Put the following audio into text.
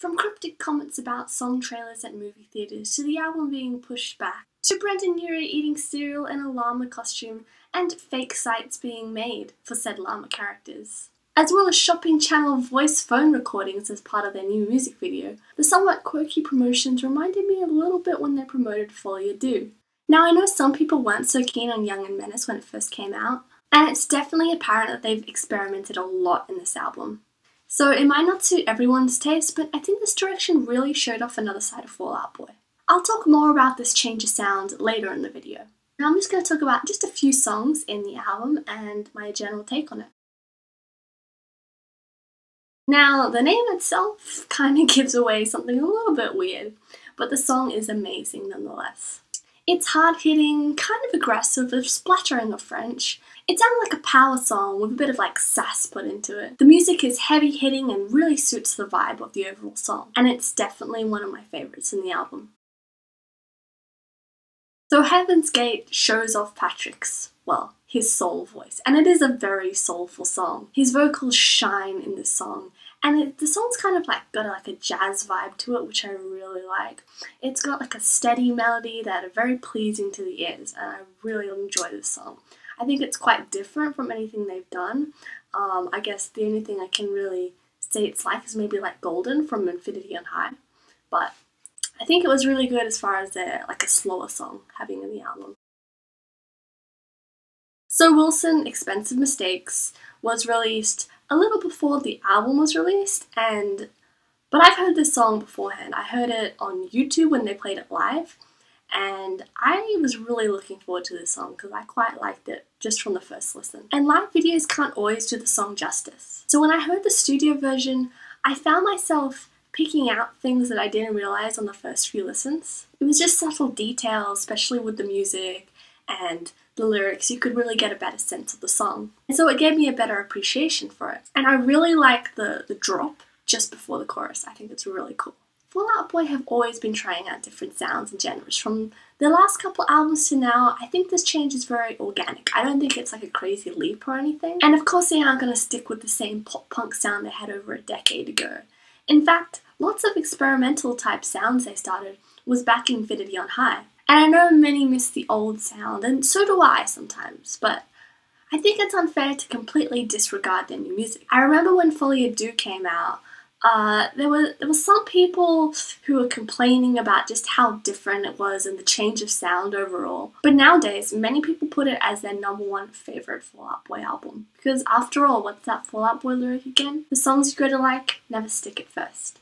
From cryptic comments about song trailers at movie theatres to the album being pushed back, to Brendan Urie eating cereal in a llama costume and fake sites being made for said llama characters. As well as shopping channel voice phone recordings as part of their new music video, the somewhat quirky promotions reminded me a little bit when they promoted Folie à Deux. Now I know some people weren't so keen on Young and Menace when it first came out, and it's definitely apparent that they've experimented a lot in this album. So it might not suit everyone's taste, but I think this direction really showed off another side of Fall Out Boy. I'll talk more about this change of sound later in the video. Now I'm just going to talk about just a few songs in the album and my general take on it. Now, the name itself kind of gives away something a little bit weird, but the song is amazing nonetheless. It's hard-hitting, kind of aggressive, with splattering of French. It sounded like a power song with a bit of sass put into it. The music is heavy-hitting and really suits the vibe of the overall song, and it's definitely one of my favourites in the album. So Heaven's Gate shows off Patrick's, well, his soul voice, and it is a very soulful song. His vocals shine in this song, and the song's kind of got a jazz vibe to it, which I really like. It's got a steady melody that are very pleasing to the ears, and I really enjoy this song. I think it's quite different from anything they've done. I guess the only thing I can really say it's like is maybe Golden from Infinity on High, but I think it was really good as far as a slower song having in the album. So Wilson, Expensive Mistakes was released a little before the album was released, but I've heard this song beforehand. I heard it on YouTube when they played it live, and I was really looking forward to this song because I quite liked it just from the first listen. And live videos can't always do the song justice. So when I heard the studio version, I found myself picking out things that I didn't realize on the first few listens. It was just subtle details, especially with the music and the lyrics. You could really get a better sense of the song. And so it gave me a better appreciation for it. And I really like the drop just before the chorus. I think it's really cool. Fall Out Boy have always been trying out different sounds and genres. From their last couple albums to now, I think this change is very organic. I don't think it's a crazy leap or anything. And of course they aren't going to stick with the same pop-punk sound they had over a decade ago. In fact, lots of experimental type sounds they started was back in Infinity on High. And I know many miss the old sound, and so do I sometimes, but I think it's unfair to completely disregard their new music. I remember when Folie à Deux came out, there were some people who were complaining about just how different it was and the change of sound overall. But nowadays, many people put it as their #1 favourite Fall Out Boy album. Because after all, what's that Fall Out Boy lyric again? The songs you go to like, never stick at first.